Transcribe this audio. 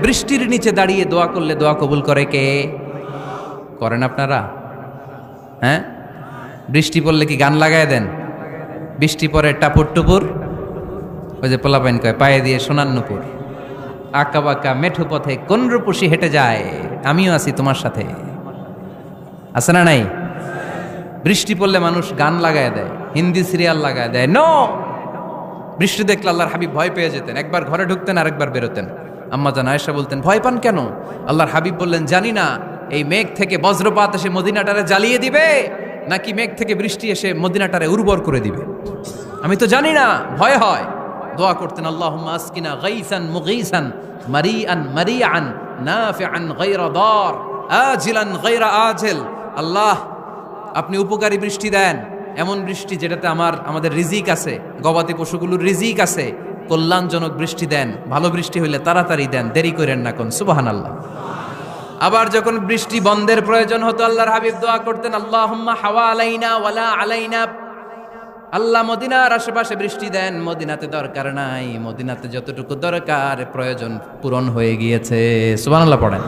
বৃষ্টির নিচে দাঁড়িয়ে দোয়া করলে দোয়া কবুল করে কে? করেন আপনারা? হ্যাঁ, বৃষ্টি পড়লে কি গান লাগায় দেন? বৃষ্টি পরে টাপুর টুপুর, ওই যে পোলাপাইন কয় পায়ে দিয়ে সোনার নুপুর, আঁকা বাঁকা মেঠো পথে কোন রূপসী হেঁটে যায়, আমিও আছি তোমার সাথে। আছে না নাই? বৃষ্টি পড়লে মানুষ গান লাগায় দেয়, হিন্দি সিরিয়াল লাগায় দেয়। নো, বৃষ্টি দেখলে আল্লাহর হাবিব ভয় পেয়ে যেতেন, একবার ঘরে ঢুকতেন আরেকবার বেরোতেন। আম্মা জান আয়েশা বলতেন, ভয় পান কেন? আল্লাহর হাবিব বললেন, জানি না এই মেঘ থেকে বজ্রপাত এসে মদিনাটারে জ্বালিয়ে দিবে নাকি মেঘ থেকে বৃষ্টি এসে মদিনাটারে উর্বর করে দিবে, আমি তো জানি না, ভয় হয়। দোয়া করতেন, আল্লাহুম্মা আসকিনা গাইসান মুগীসান মারিআন মারিআন নাফিআন গায়রা দার আজিলান গায়রা আজিল। আল্লাহ, আপনি উপকারী বৃষ্টি দেন, এমন বৃষ্টি যেটাতে আমাদের রিজিক আছে, গবাদি পশুগুলোর রিজিক আছে, কল্যাণজনক বৃষ্টি দেন, ভালো বৃষ্টি হইলে তাড়াতাড়ি দেন, দেরি করেন না কোন। সুবহানাল্লাহ। আবার যখন বৃষ্টি বন্ধের প্রয়োজন হতো আল্লাহর হাবিব দোয়া করতেন, আল্লাহুম্মা হাওয়া আলাইনা ওয়ালা আলাইনা। আল্লাহ মদিনার আশেপাশে বৃষ্টি দেন, মদিনাতে দরকার নাই, মদিনাতে যতটুকু দরকার প্রয়োজন পূরণ হয়ে গিয়েছে। সুবহানাল্লাহ পড়েন।